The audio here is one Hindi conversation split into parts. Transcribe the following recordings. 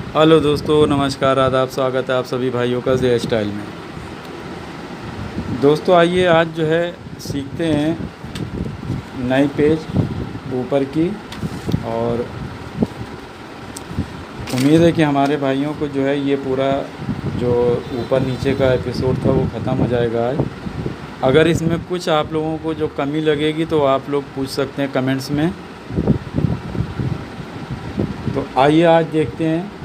हेलो दोस्तों, नमस्कार, आदाब, स्वागत है आप सभी भाइयों का जे स्टाइल में। दोस्तों आइए आज जो है सीखते हैं नई पेज ऊपर की। और उम्मीद है कि हमारे भाइयों को जो है ये पूरा जो ऊपर नीचे का एपिसोड था वो ख़त्म हो जाएगा आज। अगर इसमें कुछ आप लोगों को जो कमी लगेगी तो आप लोग पूछ सकते हैं कमेंट्स में। तो आइए आज देखते हैं।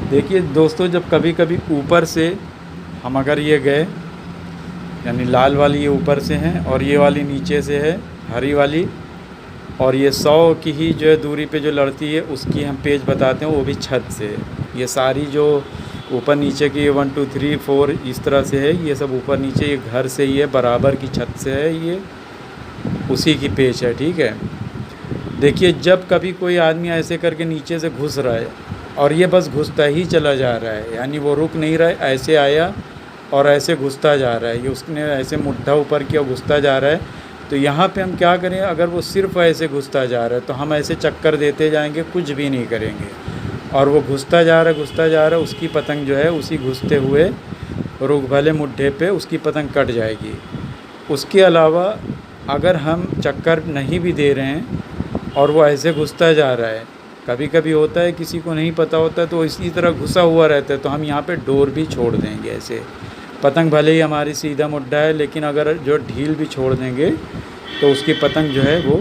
देखिए दोस्तों, जब कभी कभी ऊपर से हम अगर ये गए, यानी लाल वाली ये ऊपर से है और ये वाली नीचे से है हरी वाली, और ये 100 की ही जो है दूरी पे जो लड़ती है उसकी हम पेज बताते हैं, वो भी छत से। ये सारी जो ऊपर नीचे की 1 2 3 4 इस तरह से है, ये सब ऊपर नीचे ये घर से ही है, बराबर की छत से है, ये उसी की पेज है। ठीक है। देखिए जब कभी कोई आदमी ऐसे करके नीचे से घुस रहा है और ये बस घुसता ही चला जा रहा है, यानी वो रुक नहीं रहा है, ऐसे आया और ऐसे घुसता जा रहा है, ये उसने ऐसे मुट्ठा ऊपर किया घुसता जा रहा है। तो यहाँ पे हम क्या करें, अगर वो सिर्फ ऐसे घुसता जा रहा है तो हम ऐसे चक्कर देते जाएंगे, कुछ भी नहीं करेंगे, और वो घुसता जा रहा है घुसता जा रहा है, उसकी पतंग जो है उसी घुसते हुए रुक भले मुट्ठे पे उसकी पतंग कट जाएगी। उसके अलावा अगर हम चक्कर नहीं भी दे रहे हैं और वो ऐसे घुसता जा रहा है, कभी कभी होता है किसी को नहीं पता होता है तो इसी तरह घुसा हुआ रहता है, तो हम यहाँ पे डोर भी छोड़ देंगे। ऐसे पतंग भले ही हमारी सीधा मुड्ढा है, लेकिन अगर जो ढील भी छोड़ देंगे तो उसकी पतंग जो है वो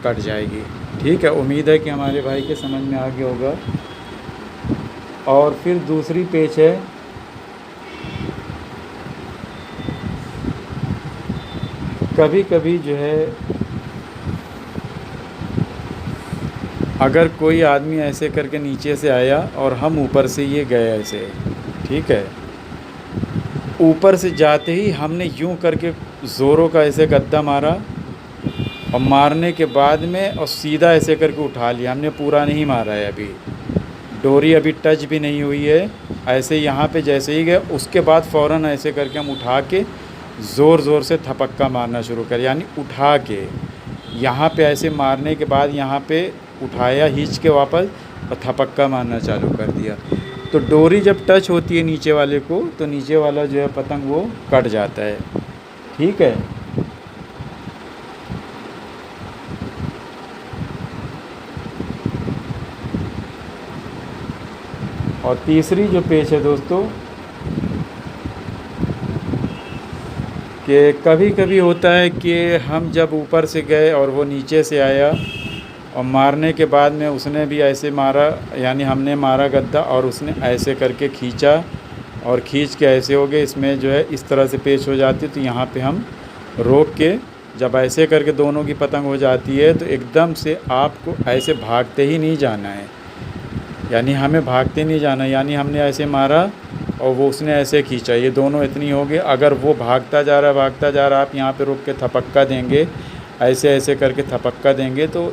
कट जाएगी। ठीक है। उम्मीद है कि हमारे भाई के समझ में आ गया होगा। और फिर दूसरी पेच है, कभी कभी जो है अगर कोई आदमी ऐसे करके नीचे से आया और हम ऊपर से ये गए ऐसे, ठीक है, ऊपर से जाते ही हमने यूं करके ज़ोरों का ऐसे गद्दा मारा, और मारने के बाद में और सीधा ऐसे करके उठा लिया। हमने पूरा नहीं मारा है, अभी डोरी अभी टच भी नहीं हुई है। ऐसे यहाँ पे जैसे ही गए उसके बाद फ़ौरन ऐसे करके हम उठा के ज़ोर ज़ोर से थपक्का मारना शुरू कर, यानी उठा के यहाँ पे ऐसे मारने के बाद यहाँ पे उठाया खींच के वापस और थपक्का मारना चालू कर दिया। तो डोरी जब टच होती है नीचे वाले को तो नीचे वाला जो है पतंग वो कट जाता है। ठीक है। और तीसरी जो पेच है दोस्तों, कि कभी कभी होता है कि हम जब ऊपर से गए और वो नीचे से आया और मारने के बाद में उसने भी ऐसे मारा, यानी हमने मारा गद्दा और उसने ऐसे करके खींचा और खींच के ऐसे हो गए, इसमें जो है इस तरह से पेच हो जाती है। तो यहाँ पे हम रोक के जब ऐसे करके दोनों की पतंग हो जाती है तो एकदम से आपको ऐसे भागते ही नहीं जाना है, यानी हमें भागते नहीं जाना, यानी हमने ऐसे मारा और वो उसने ऐसे खींचा, ये दोनों इतनी हो गई। अगर वो भागता जा रहा है आप यहाँ पे रुक के थपक्का देंगे, ऐसे ऐसे करके थपक्का देंगे तो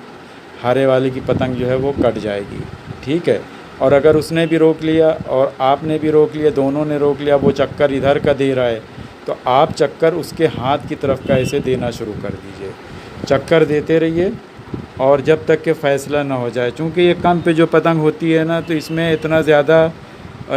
हारे वाले की पतंग जो है वो कट जाएगी। ठीक है। और अगर उसने भी रोक लिया और आपने भी रोक लिया, दोनों ने रोक लिया, वो चक्कर इधर का दे रहा है तो आप चक्कर उसके हाथ की तरफ का ऐसे देना शुरू कर दीजिए। चक्कर देते रहिए और जब तक कि फ़ैसला ना हो जाए। चूँकि ये कम पे जो पतंग होती है ना, तो इसमें इतना ज़्यादा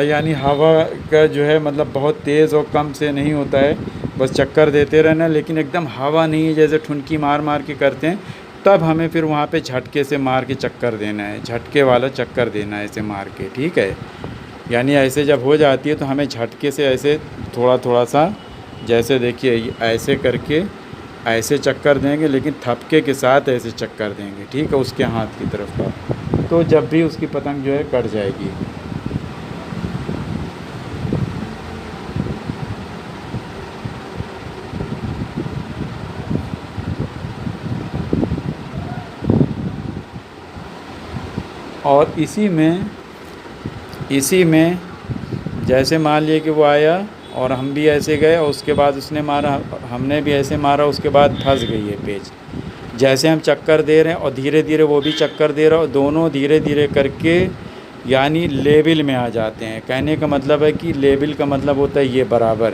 यानी हवा का जो है मतलब बहुत तेज़ और कम से नहीं होता है, बस चक्कर देते रहना। लेकिन एकदम हवा नहीं है, जैसे ठुनकी मार मार के करते हैं, तब हमें फिर वहाँ पे झटके से मार के चक्कर देना है, झटके वाला चक्कर देना है ऐसे मार के। ठीक है। यानी ऐसे जब हो जाती है तो हमें झटके से ऐसे थोड़ा थोड़ा सा, जैसे देखिए ऐसे करके ऐसे चक्कर देंगे, लेकिन थपके के साथ ऐसे चक्कर देंगे। ठीक है, उसके हाथ की तरफ का, तो जब भी उसकी पतंग जो है कट जाएगी। और इसी में जैसे मान लिए कि वो आया और हम भी ऐसे गए और उसके बाद उसने मारा, हमने भी ऐसे मारा, उसके बाद फंस गई है पेच। जैसे हम चक्कर दे रहे हैं और धीरे धीरे वो भी चक्कर दे रहा है, और दोनों धीरे धीरे करके यानी लेवल में आ जाते हैं। कहने का मतलब है कि लेवल का मतलब होता है ये बराबर,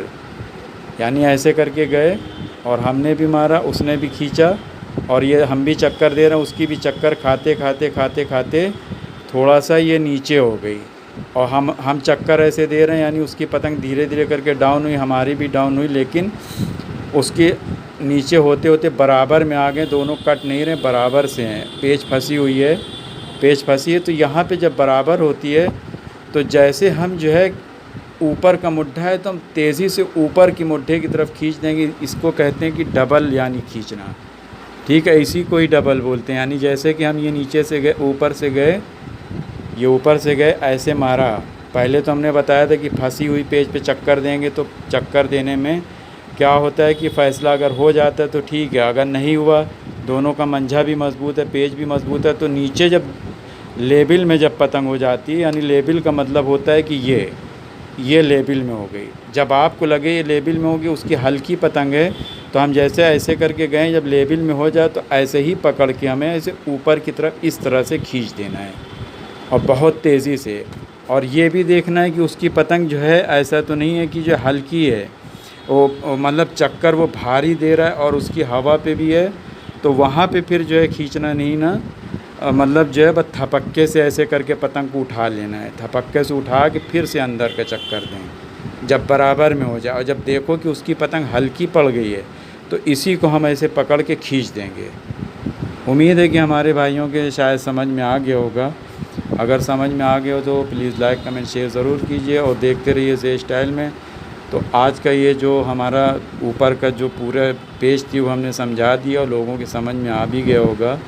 यानी ऐसे करके गए और हमने भी मारा, उसने भी खींचा, और ये हम भी चक्कर दे रहे हैं, उसकी भी चक्कर खाते खाते खाते खाते थोड़ा सा ये नीचे हो गई और हम चक्कर ऐसे दे रहे हैं, यानी उसकी पतंग धीरे धीरे करके डाउन हुई, हमारी भी डाउन हुई, लेकिन उसके नीचे होते होते बराबर में आ गए। दोनों कट नहीं रहे, बराबर से हैं। पेच फंसी हुई है, पेच फंसी है। तो यहाँ पे जब बराबर होती है तो जैसे हम जो है ऊपर का मुड्ढा है तो हम तेज़ी से ऊपर की मुड्ढे की तरफ खींच देंगे। इसको कहते हैं कि डबल यानी खींचना, ठीक है, इसी को ही डबल बोलते हैं। यानी जैसे कि हम ये नीचे से गए, ऊपर से गए, ये ऊपर से गए, ऐसे मारा। पहले तो हमने बताया था कि फंसी हुई पेज पे चक्कर देंगे तो चक्कर देने में क्या होता है कि फ़ैसला अगर हो जाता है तो ठीक है, अगर नहीं हुआ, दोनों का मंझा भी मज़बूत है, पेज भी मज़बूत है, तो नीचे जब लेबिल में जब पतंग हो जाती है, यानी लेबिल का मतलब होता है कि ये लेबिल में हो गई। जब आपको लगे ये लेबिल में होगी, उसकी हल्की पतंग है, तो हम जैसे ऐसे करके गए, जब लेबिल में हो जाए तो ऐसे ही पकड़ के हमें ऐसे ऊपर की तरफ इस तरह से खींच देना है और बहुत तेज़ी से। और ये भी देखना है कि उसकी पतंग जो है ऐसा तो नहीं है कि जो हल्की है, वो मतलब चक्कर वो भारी दे रहा है और उसकी हवा पे भी है, तो वहाँ पे फिर जो है खींचना नहीं ना, मतलब जो है बस थपक्के से ऐसे करके पतंग को उठा लेना है। थपक्के से उठा के फिर से अंदर का चक्कर दें जब बराबर में हो जाए। और जब देखो कि उसकी पतंग हल्की पड़ गई है तो इसी को हम ऐसे पकड़ के खींच देंगे। उम्मीद है कि हमारे भाइयों के शायद समझ में आ गया होगा। अगर समझ में आ गया हो तो प्लीज़ लाइक कमेंट शेयर ज़रूर कीजिए और देखते रहिए जे स्टाइल में। तो आज का ये जो हमारा ऊपर का जो पूरा पेज थी वो हमने समझा दिया और लोगों के समझ में आ भी गया होगा।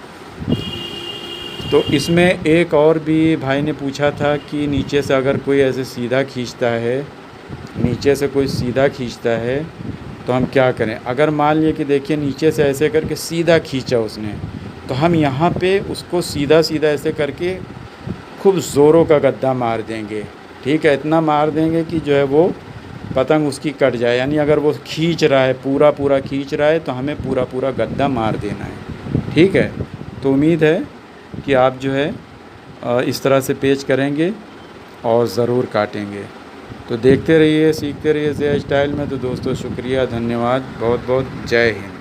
तो इसमें एक और भी भाई ने पूछा था कि नीचे से अगर कोई ऐसे सीधा खींचता है, नीचे से कोई सीधा खींचता है तो हम क्या करें। अगर मान लिए कि देखिए नीचे से ऐसे करके सीधा खींचा उसने, तो हम यहाँ पे उसको सीधा सीधा ऐसे करके खूब ज़ोरों का गद्दा मार देंगे, ठीक है। इतना मार देंगे कि जो है वो पतंग उसकी कट जाए। यानी अगर वो खींच रहा है, पूरा पूरा खींच रहा है, तो हमें पूरा पूरा गद्दा मार देना है, ठीक है। तो उम्मीद है कि आप जो है इस तरह से पेच करेंगे और ज़रूर काटेंगे। तो देखते रहिए, सीखते रहिए जे स्टाइल में। तो दोस्तों शुक्रिया, धन्यवाद, बहुत बहुत, जय हिंद।